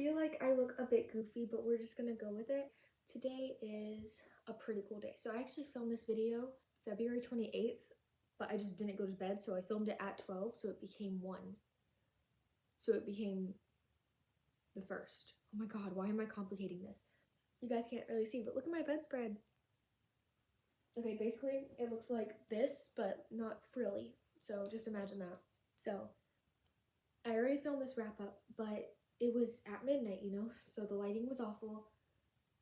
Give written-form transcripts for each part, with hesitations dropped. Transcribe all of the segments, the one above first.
feel like I look a bit goofy, but we're just gonna go with it. Today is a pretty cool day. So I actually filmed this video February 28th, but I just didn't go to bed, so I filmed it at 12, so it became 1. So it became the 1st. Oh my god, why am I complicating this? You guys can't really see, but look at my bedspread. Okay, basically it looks like this, but not frilly. So just imagine that. So I already filmed this wrap up, but it was at midnight, you know, so the lighting was awful.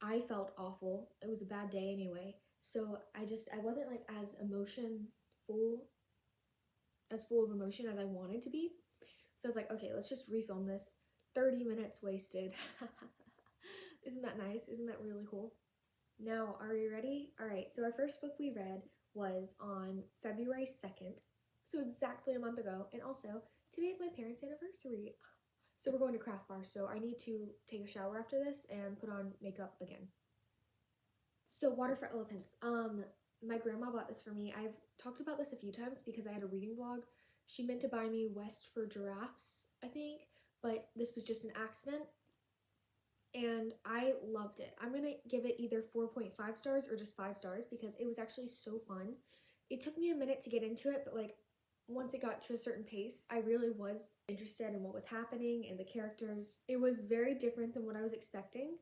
I felt awful. It was a bad day anyway. So I wasn't like as full of emotion as I wanted to be. So I was like, okay, let's just refilm this. 30 minutes wasted. Isn't that nice? Isn't that really cool? Now, are you ready? All right, so our first book we read was on February 2nd, so exactly a month ago. And also, today is my parents' anniversary. So we're going to Craft Bar, so I need to take a shower after this and put on makeup again. So Water for Elephants. My grandma bought this for me. I've talked about this a few times because I had a reading vlog. She meant to buy me West for Giraffes, I think, but this was just an accident. And I loved it. I'm gonna give it either 4.5 stars or just 5 stars because it was actually so fun. It took me a minute to get into it, but like once it got to a certain pace, I really was interested in what was happening and the characters. It was very different than what I was expecting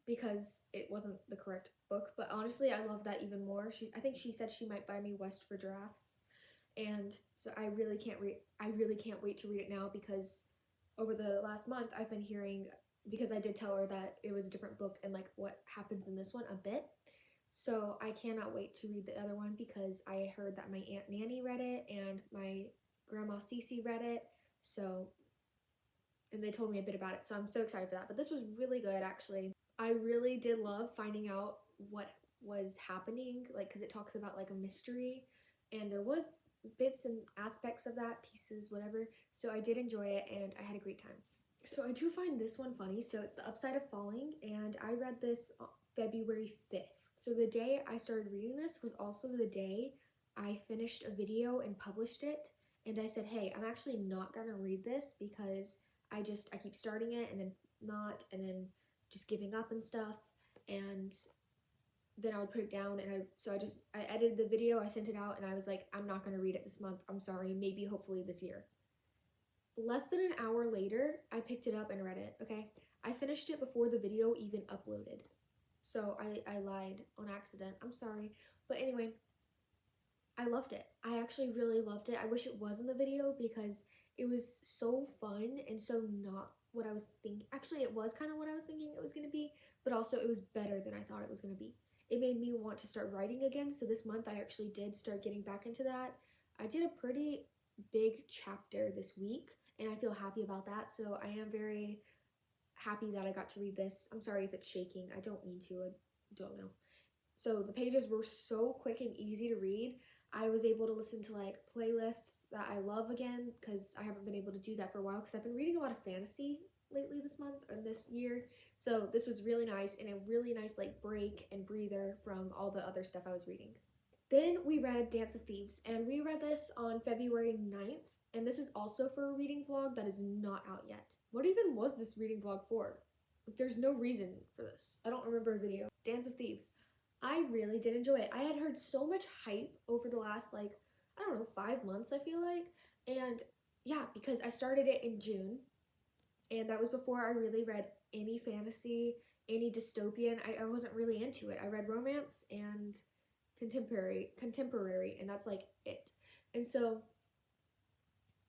because it wasn't the correct book, but honestly, I love that even more. I think she said she might buy me West for Giraffes, and so I really can't wait to read it now because over the last month I've been hearing, because I did tell her that it was a different book and like what happens in this one a bit. So I cannot wait to read the other one because I heard that my Aunt Nanny read it and my Grandma Cece read it. So, and they told me a bit about it. So I'm so excited for that. But this was really good actually. I really did love finding out what was happening, like, because it talks about like a mystery and there was bits and aspects of that, pieces, whatever. So I did enjoy it and I had a great time. So I do find this one funny. So it's The Upside of Falling, and I read this February 5th. So the day I started reading this was also the day I finished a video and published it. And I said, hey, I'm actually not gonna read this because I keep starting it and then not, and then just giving up and stuff. And then I would put it down, and I edited the video, I sent it out, and I was like, I'm not gonna read it this month. I'm sorry, maybe hopefully this year. Less than an hour later, I picked it up and read it, okay? I finished it before the video even uploaded. So I lied on accident. I'm sorry. But anyway, I loved it. I actually really loved it. I wish it was in the video because it was so fun and so not what I was thinking. Actually, it was kind of what I was thinking it was going to be, but also it was better than I thought it was going to be. It made me want to start writing again. So this month I actually did start getting back into that. I did a pretty big chapter this week, and I feel happy about that. So I am very happy that I got to read this. I'm sorry if it's shaking. I don't mean to. I don't know. So the pages were so quick and easy to read. I was able to listen to like playlists that I love again because I haven't been able to do that for a while because I've been reading a lot of fantasy lately this month or this year. So this was really nice and a really nice like break and breather from all the other stuff I was reading. Then we read Dance of Thieves, and we read this on February 9th, and this is also for a reading vlog that is not out yet. What even was this reading vlog for? There's no reason for this. I don't remember a video. Dance of Thieves. I really did enjoy it. I had heard so much hype over the last, like, I don't know, 5 months, I feel like. And yeah, because I started it in June, and that was before I really read any fantasy, any dystopian. I wasn't really into it. I read romance and contemporary, and that's like it. And so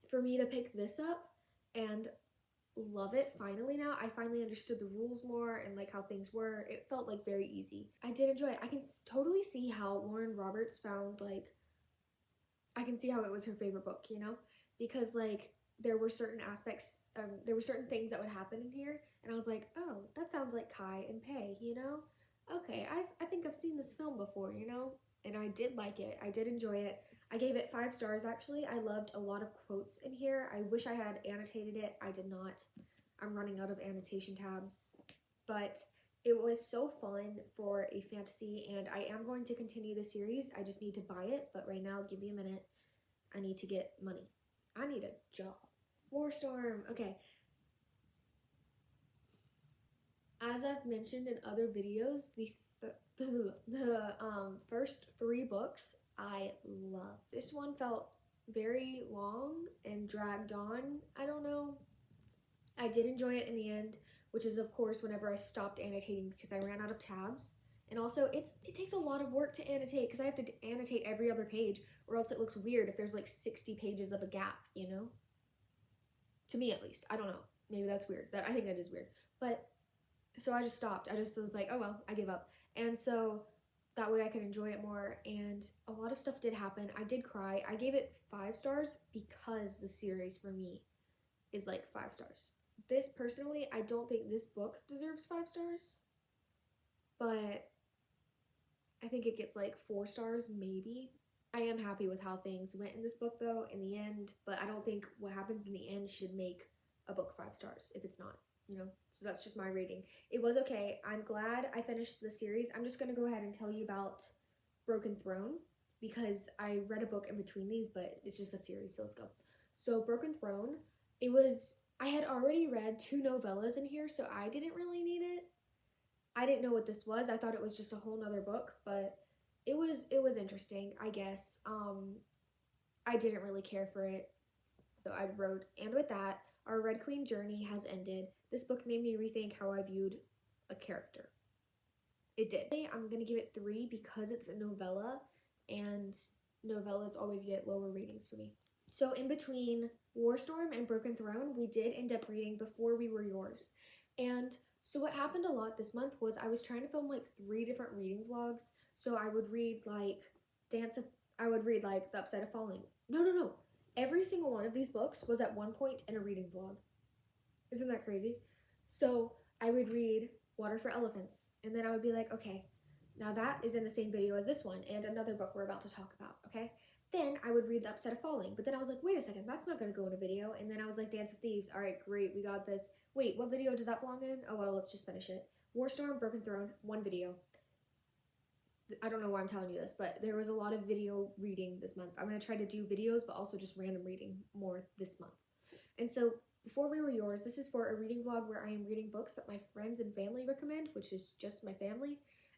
for me to pick this up and love it finally now, I finally understood the rules more and like how things were. It felt like very easy. I did enjoy it. I can totally see how Lauren Roberts found, like, I can see how it was her favorite book, you know, because like there were certain aspects, there were certain things that would happen in here, and I was like, oh, that sounds like Kai and Pei, you know? Okay, I think I've seen this film before, you know? And I did like it. I did enjoy it. I gave it 5 stars, actually. I loved a lot of quotes in here. I wish I had annotated it. I did not. I'm running out of annotation tabs. But it was so fun for a fantasy, and I am going to continue the series. I just need to buy it, but right now, give me a minute. I need to get money. I need a job. Warstorm. Okay. As I've mentioned in other videos, the first 3 books I love. This one felt very long and dragged on. I don't know. I did enjoy it in the end, which is of course whenever I stopped annotating because I ran out of tabs. And also it takes a lot of work to annotate because I have to annotate every other page or else it looks weird if there's like 60 pages of a gap, you know? To me at least. I don't know. Maybe that's weird. I think that is weird. But so I just stopped. I just was like, oh well, I give up. And so that way I could enjoy it more. And a lot of stuff did happen. I did cry. I gave it 5 stars because the series for me is like 5 stars. This personally, I don't think this book deserves 5 stars, but I think it gets like 4 stars maybe. I am happy with how things went in this book though in the end, but I don't think what happens in the end should make a book 5 stars if it's not, you know? So that's just my rating. It was okay. I'm glad I finished the series. I'm just going to go ahead and tell you about Broken Throne because I read a book in between these, but it's just a series, so let's go. So Broken Throne, I had already read 2 novellas in here, so I didn't really need it. I didn't know what this was. I thought it was just a whole nother book, but it was interesting, I guess. I didn't really care for it, so I wrote, and with that, our Red Queen journey has ended. This book made me rethink how I viewed a character. It did. I'm gonna give it 3 because it's a novella, and novellas always get lower ratings for me. So in between Warstorm and Broken Throne, we did end up reading Before We Were Yours. And so what happened a lot this month was I was trying to film like 3 different reading vlogs. So I would read like The Upside of Falling. No. Every single one of these books was at one point in a reading vlog. Isn't that crazy? So I would read Water for Elephants, and then I would be like, okay, now that is in the same video as this one and another book we're about to talk about, okay? Then I would read The Upside of Falling, but then I was like, wait a second, that's not going to go in a video. And then I was like, Dance of Thieves. All right, great, we got this. Wait, what video does that belong in? Oh, well, let's just finish it. Warstorm, Broken Throne, 1 video. I don't know why I'm telling you this, but there was a lot of video reading this month. I'm going to try to do videos, but also just random reading more this month. And so Before We Were Yours, this is for a reading vlog where I am reading books that my friends and family recommend, which is just my family.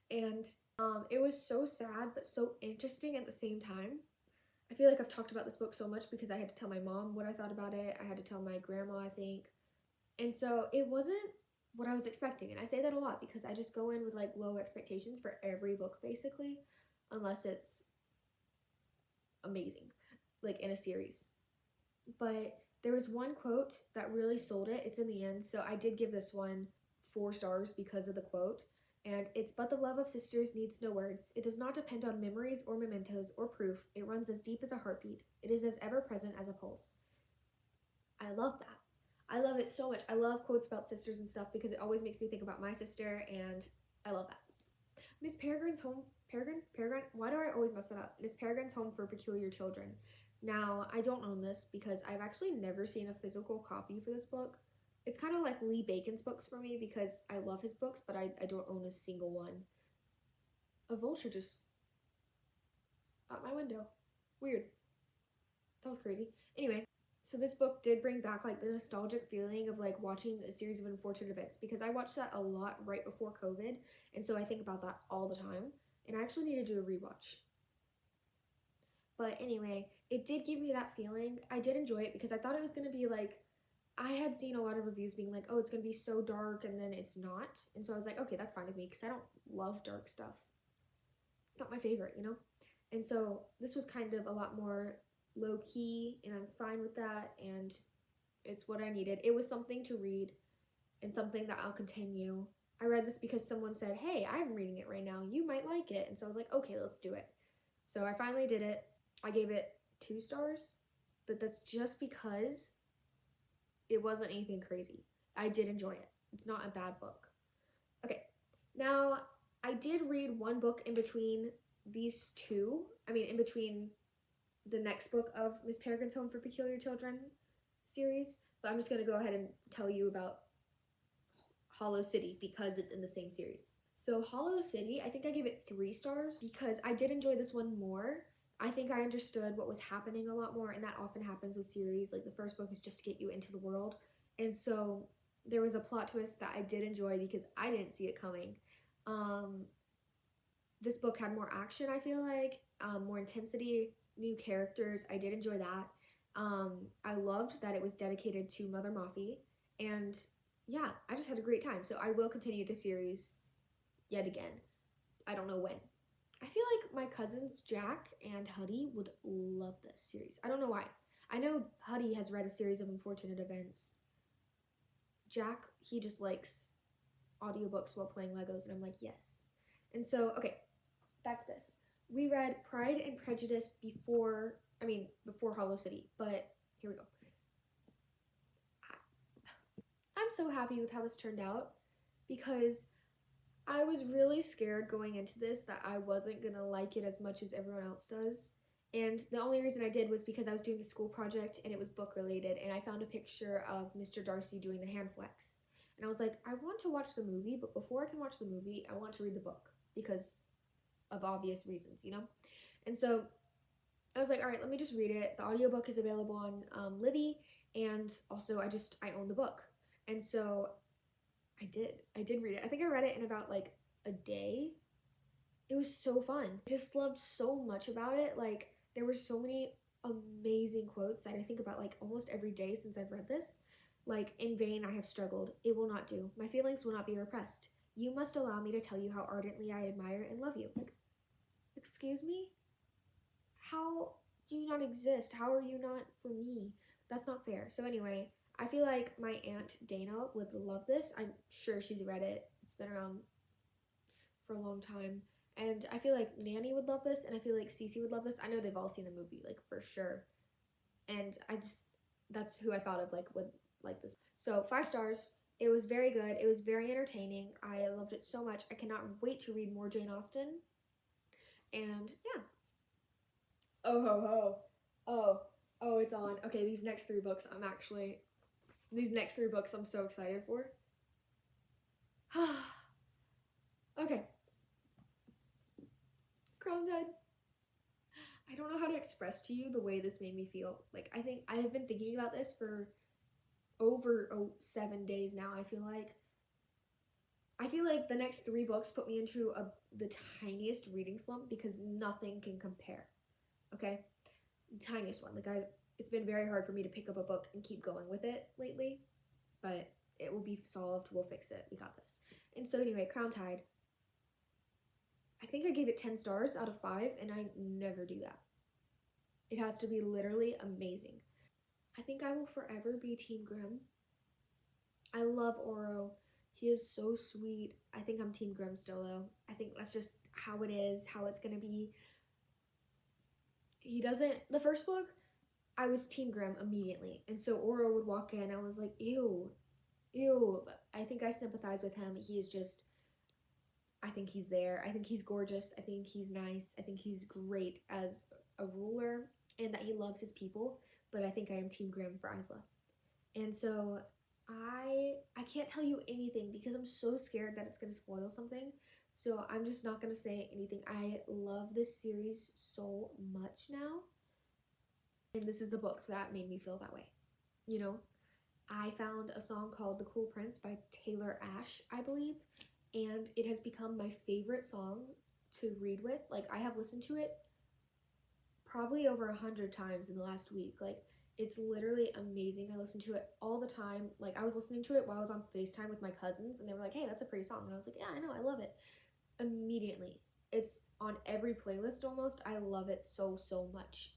And it was so sad, but so interesting at the same time. I feel like I've talked about this book so much because I had to tell my mom what I thought about it. I had to tell my grandma, I think. And so it wasn't what I was expecting. And I say that a lot because I just go in with like low expectations for every book basically, unless it's amazing, like in a series. But there was one quote that really sold it. It's in the end. So I did give this one 4 stars because of the quote. And it's, but the love of sisters needs no words. It does not depend on memories or mementos or proof. It runs as deep as a heartbeat. It is as ever present as a pulse. I love that. I love it so much. I love quotes about sisters and stuff because it always makes me think about my sister, and I love that. Miss Peregrine's home, Peregrine? Why do I always mess that up? Miss Peregrine's Home for Peculiar Children. Now, I don't own this because I've actually never seen a physical copy for this book. It's kind of like Leigh Bacon's books for me because I love his books, but I don't own a single one. A vulture just out my window. Weird. That was crazy. Anyway, so this book did bring back like the nostalgic feeling of like watching a series of unfortunate events because I watched that a lot right before COVID, and so I think about that all the time, and I actually need to do a rewatch. But anyway, it did give me that feeling. I did enjoy it because I thought it was going to be like, I had seen a lot of reviews being like, oh, it's going to be so dark, and then it's not. And so I was like, okay, that's fine with me because I don't love dark stuff. It's not my favorite, you know? And so this was kind of a lot more low-key, and I'm fine with that, and it's what I needed. It was something to read and something that I'll continue. I read this because someone said, hey, I'm reading it right now. You might like it. And so I was like, okay, let's do it. So I finally did it. I gave it 2 stars, but that's just because it wasn't anything crazy. I did enjoy it. It's not a bad book. Okay, now I did read one book in between these 2. In between the next book of Miss Peregrine's Home for Peculiar Children series, but I'm just going to go ahead and tell you about Hollow City because it's in the same series. So Hollow City, I think I gave it 3 stars because I did enjoy this one more. I think I understood what was happening a lot more, and that often happens with series. Like the first book is just to get you into the world, and so there was a plot twist that I did enjoy because I didn't see it coming. This book had more action, I feel like, more intensity, new characters. I did enjoy that. I loved that it was dedicated to Mother Moffy, and yeah, I just had a great time. So I will continue the series yet again. I don't know when. I feel like my cousins Jack and Huddy would love this series. I don't know why. I know Huddy has read a series of unfortunate events. Jack, he just likes audiobooks while playing Legos, and I'm like, yes. And so, okay, back to this. We read Pride and Prejudice before Hollow City, but here we go. I'm so happy with how this turned out because I was really scared going into this that I wasn't gonna like it as much as everyone else does. And the only reason I did was because I was doing a school project and it was book related, and I found a picture of Mr. Darcy doing the hand flex. And I was like, I want to watch the movie, but before I can watch the movie, I want to read the book because of obvious reasons, you know? And so I was like, all right, let me just read it. The audiobook is available on Libby, and also I own the book. And so I did read it. I think I read it in about like a day. It was so fun. I just loved so much about it. Like, there were so many amazing quotes that I think about like almost every day since I've read this. Like, in vain I have struggled. It will not do. My feelings will not be repressed. You must allow me to tell you how ardently I admire and love you. Like, excuse me? How do you not exist? How are you not for me? That's not fair. So anyway, I feel like my Aunt Dana would love this. I'm sure she's read it. It's been around for a long time. And I feel like Nanny would love this, and I feel like Cece would love this. I know they've all seen the movie, like, for sure. And that's who I thought of, like, would like this. So 5 stars. It was very good. It was very entertaining. I loved it so much. I cannot wait to read more Jane Austen. And yeah. Oh ho ho. Oh, it's on. Okay, these next 3 books I'm so excited for. Okay. Crowntide. I don't know how to express to you the way this made me feel. Like, I think I have been thinking about this for over 7 days now. I feel like the next 3 books put me into the tiniest reading slump because nothing can compare. Okay? The tiniest one. Like, it's been very hard for me to pick up a book and keep going with it lately, but it will be solved. We'll fix it. We got this. And so anyway, Crowntide. I think I gave it 10 stars out of 5, and I never do that. It has to be literally amazing. I think I will forever be Team Grimm. I love Oro. He is so sweet. I think I'm Team Grimm still, though. I think that's just how it is, how it's gonna be. The first book, I was Team Grimm immediately. And so Oro would walk in, I was like, ew. But I think I sympathize with him. I think he's there. I think he's gorgeous. I think he's nice. I think he's great as a ruler and that he loves his people. But I think I am Team Grimm for Isla. And so I can't tell you anything because I'm so scared that it's going to spoil something. So I'm just not going to say anything. I love this series so much now. And this is the book that made me feel that way. You know, I found a song called The Cool Prince by Taylor Ash, I believe. And it has become my favorite song to read with. Like, I have listened to it probably over 100 times in the last week. Like, it's literally amazing. I listen to it all the time. Like, I was listening to it while I was on FaceTime with my cousins, and they were like, hey, that's a pretty song. And I was like, yeah, I know, I love it. Immediately. It's on every playlist almost. I love it so, so much.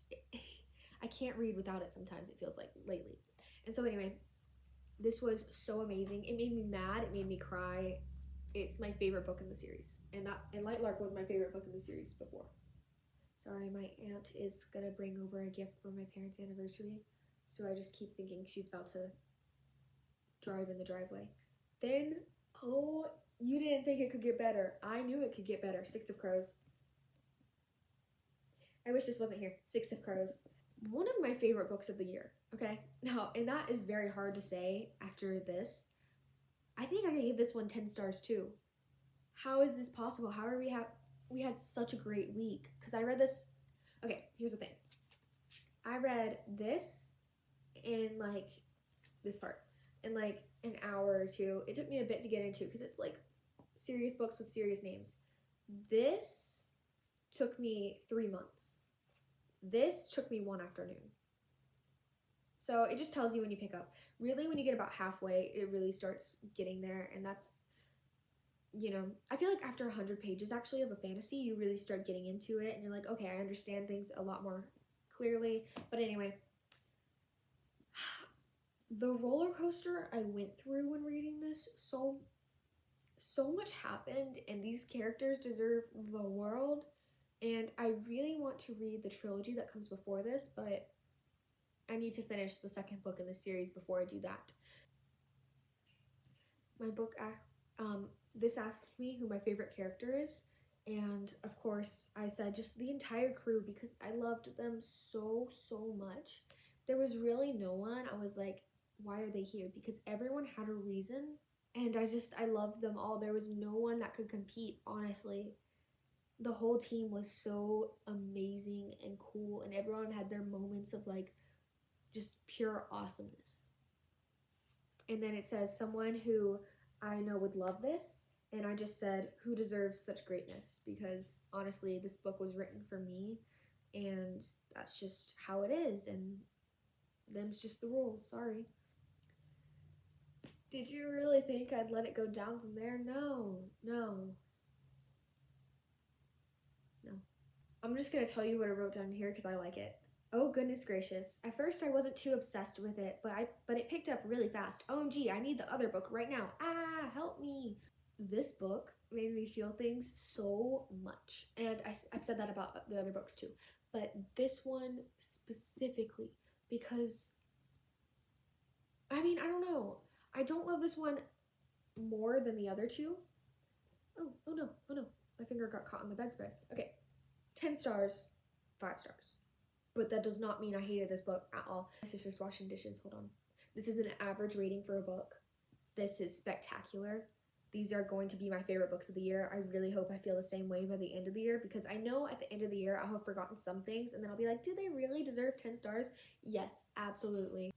I can't read without it sometimes, it feels like, lately. And so anyway, this was so amazing. It made me mad. It made me cry. It's my favorite book in the series. And Light Lark was my favorite book in the series before. Sorry, my aunt is gonna bring over a gift for my parents' anniversary. So I just keep thinking she's about to drive in the driveway. Then, oh, you didn't think it could get better. I knew it could get better. 6 of Crows. I wish this wasn't here. 6 of Crows. One of my favorite books of the year, okay? Now, and that is very hard to say after this. I think I gave this one 10 stars too. How is this possible? How are we had such a great week? Because I read this, okay, here's the thing. I read this in like, this part, in like an hour or two. It took me a bit to get into because it's like serious books with serious names. This took me 3 months. This took me 1 afternoon. So it just tells you when you pick up. Really, when you get about halfway, it really starts getting there. And that's, you know, I feel like after 100 pages actually of a fantasy, you really start getting into it. And you're like, okay, I understand things a lot more clearly. But anyway, the roller coaster I went through when reading this, so much happened. And these characters deserve the world. And I really want to read the trilogy that comes before this, but I need to finish the second book in the series before I do that. My book, this asks me who my favorite character is, and of course I said just the entire crew because I loved them so much. There was really no one I was like, why are they here? Because everyone had a reason, and I loved them all. There was no one that could compete, honestly. The whole team was so amazing and cool, and everyone had their moments of like just pure awesomeness. And then it says someone who I know would love this, and I just said who deserves such greatness, because honestly this book was written for me, and that's just how it is, and them's just the rules. Sorry. Did you really think I'd let it go down from there? No. I'm just gonna tell you what I wrote down here because I like it. Oh goodness gracious. At first I wasn't too obsessed with it, but it picked up really fast. OMG, I need the other book right now. Ah, help me. This book made me feel things so much. And I've said that about the other books too. But this one specifically, because, I mean, I don't know. I don't love this one more than the other two. Oh no. My finger got caught on the bedspread. Okay. 10 stars, 5 stars. But that does not mean I hated this book at all. My sister's washing dishes, hold on. This is an average rating for a book. This is spectacular. These are going to be my favorite books of the year. I really hope I feel the same way by the end of the year, because I know at the end of the year I'll have forgotten some things and then I'll be like, do they really deserve 10 stars? Yes, absolutely.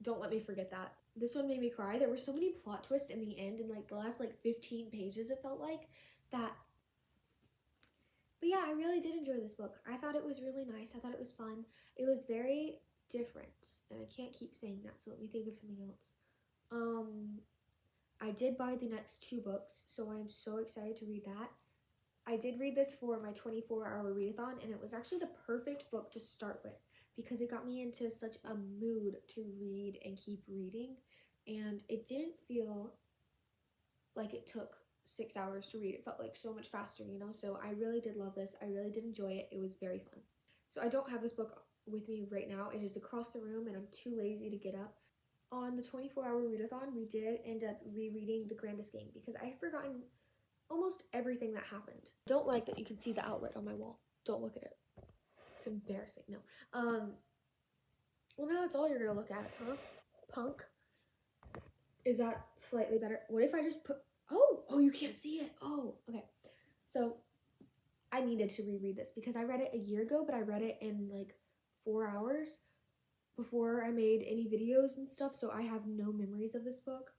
Don't let me forget that. This one made me cry. There were so many plot twists in the end, in like the last like 15 pages it felt like, that. But yeah, I really did enjoy this book. I thought it was really nice. I thought it was fun. It was very different, and I can't keep saying that, so let me think of something else. I did buy the next 2 books, so I'm so excited to read that. I did read this for my 24-hour readathon, and it was actually the perfect book to start with because it got me into such a mood to read and keep reading, and it didn't feel like it took 6 hours to read. It felt like so much faster, you know? So I really did love this. I really did enjoy it. It was very fun. So I don't have this book with me right now. It is across the room and I'm too lazy to get up. On the 24-hour readathon, we did end up rereading The Grandest game because I had forgotten almost everything that happened. Don't like that you can see the outlet on my wall. Don't look at it. It's embarrassing. No. Well, now that's all you're gonna look at, huh? Punk. Is that slightly better? What if I just put... Oh, you can't see it. Oh, okay. So I needed to reread this because I read it a year ago, but I read it in like 4 hours before I made any videos and stuff, so I have no memories of this book.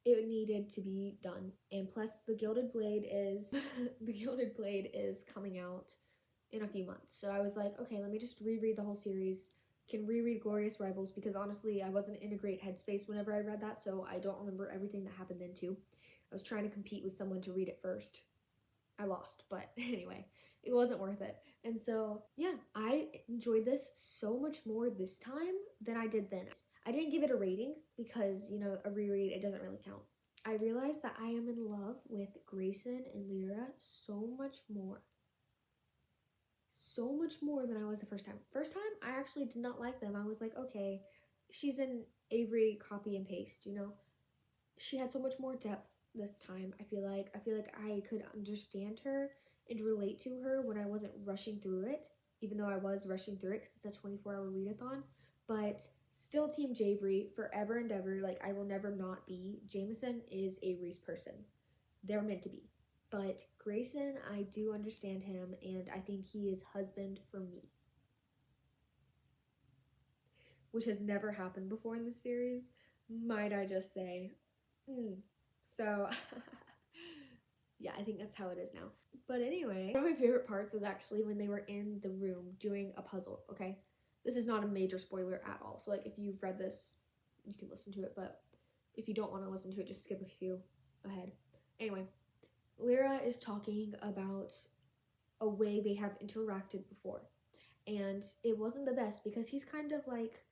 It needed to be done. And plus the Gilded Blade is the Gilded Blade is coming out in a few months. So I was like, okay, let me just reread the whole series. Can reread Glorious Rivals because honestly I wasn't in a great headspace whenever I read that, so I don't remember everything that happened then too. I was trying to compete with someone to read it first. I lost, but anyway, it wasn't worth it. And so, yeah, I enjoyed this so much more this time than I did then. I didn't give it a rating because, you know, a reread, it doesn't really count. I realized that I am in love with Grayson and Lyra so much more. So much more than I was the first time. First time, I actually did not like them. I was like, okay, she's an Avery copy and paste, you know? She had so much more depth this time. I feel like I could understand her and relate to her when I wasn't rushing through it, even though I was rushing through it because it's a 24-hour readathon. But still Team Javery forever and ever. Like, I will never not be. Jameson is Avery's person. They're meant to be. But Grayson, I do understand him, and I think he is husband for me, which has never happened before in this series, might I just say. So, yeah, I think that's how it is now. But anyway, one of my favorite parts was actually when they were in the room doing a puzzle, okay? This is not a major spoiler at all. So, like, if you've read this, you can listen to it. But if you don't want to listen to it, just skip a few ahead. Anyway, Lyra is talking about a way they have interacted before. And it wasn't the best because he's kind of like,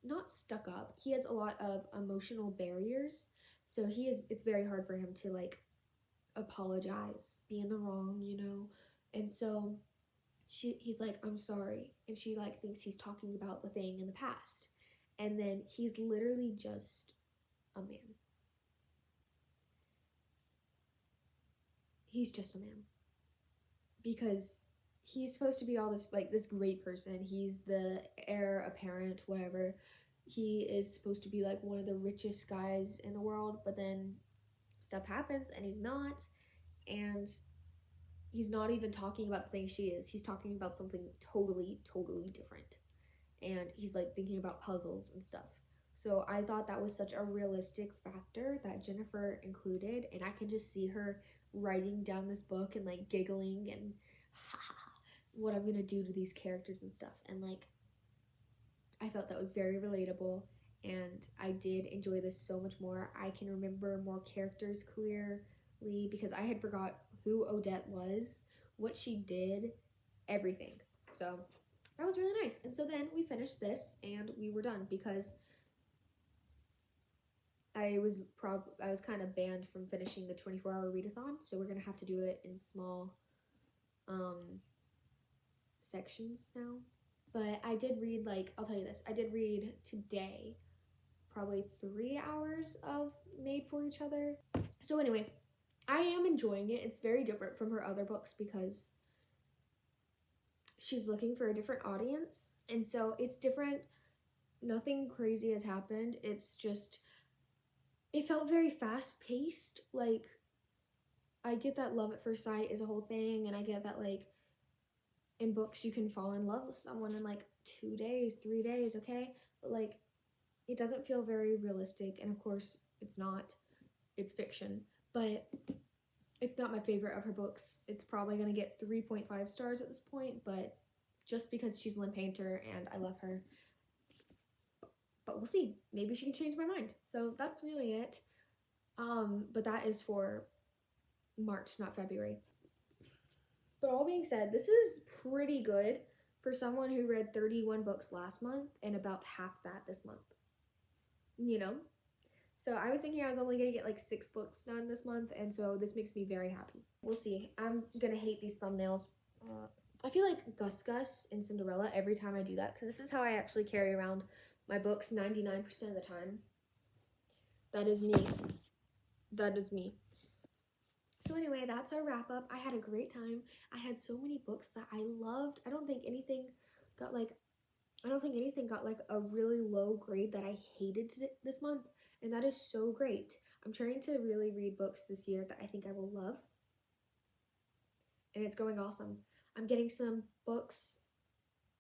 not stuck up. He has a lot of emotional barriers. So it's very hard for him to like apologize, be in the wrong, you know? And so he's like, I'm sorry. And she like thinks he's talking about the thing in the past. And then he's literally just a man. He's just a man. Because he's supposed to be all this, like, this great person. He's the heir apparent, whatever. He is supposed to be like one of the richest guys in the world, but then stuff happens and he's not. And he's not even talking about the thing she is. He's talking about something totally, totally different. And he's like thinking about puzzles and stuff. So I thought that was such a realistic factor that Jennifer included. And I can just see her writing down this book and like giggling and what I'm gonna do to these characters and stuff. And like, I felt that was very relatable. And I did enjoy this so much more. I can remember more characters clearly because I had forgot who Odette was, what she did, everything. So that was really nice. And so then we finished this and we were done because I was kind of banned from finishing the 24-hour readathon, so we're gonna have to do it in small sections now. But I did read, like, I'll tell you this, I did read today probably 3 hours of Made for Each Other. So anyway, I am enjoying it. It's very different from her other books because she's looking for a different audience, and so it's different. Nothing crazy has happened. It's just, it felt very fast-paced. Like, I get that love at first sight is a whole thing, and I get that, like, in books you can fall in love with someone in, like, 2 days, 3 days, okay? But, like, it doesn't feel very realistic, and of course, it's not. It's fiction. But it's not my favorite of her books. It's probably gonna get 3.5 stars at this point, but just because she's Lynn Painter and I love her. But we'll see. Maybe she can change my mind. So that's really it. But that is for March, not February. But all being said, this is pretty good for someone who read 31 books last month and about half that this month. You know? So I was thinking I was only gonna get like 6 books done this month, and so this makes me very happy. We'll see. I'm gonna hate these thumbnails. I feel like Gus and Cinderella every time I do that, because this is how I actually carry around my books 99% of the time. That is me. That is me. So anyway, that's our wrap up. I had a great time. I had so many books that I loved. I don't think anything got like a really low grade that I hated this month. And that is so great. I'm trying to really read books this year that I think I will love. And it's going awesome. I'm getting some books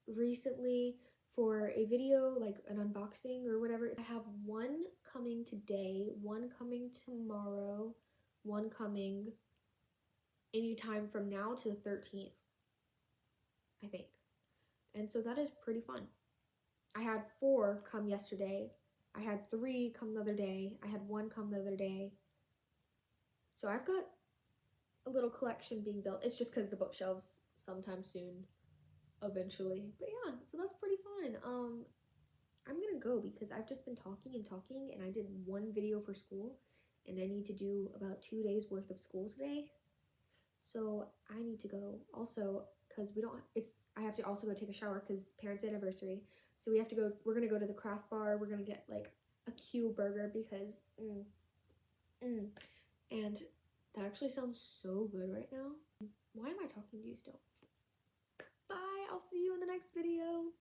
recently for a video, like an unboxing or whatever. I have one coming today, one coming tomorrow, one coming anytime from now to the 13th, I think. And so that is pretty fun. I had 4 come yesterday. I had 3 come the other day. I had 1 come the other day. So I've got a little collection being built. It's just because the bookshelves sometime soon, eventually. But yeah, so that's pretty fun. I'm gonna go because I've just been talking and I did 1 video for school and I need to do about 2 days worth of school today. So I need to go also because I have to also go take a shower because parents' anniversary. So we're gonna go to the craft bar. We're gonna get like a Q burger because, and that actually sounds so good right now. Why am I talking to you still? Bye, I'll see you in the next video.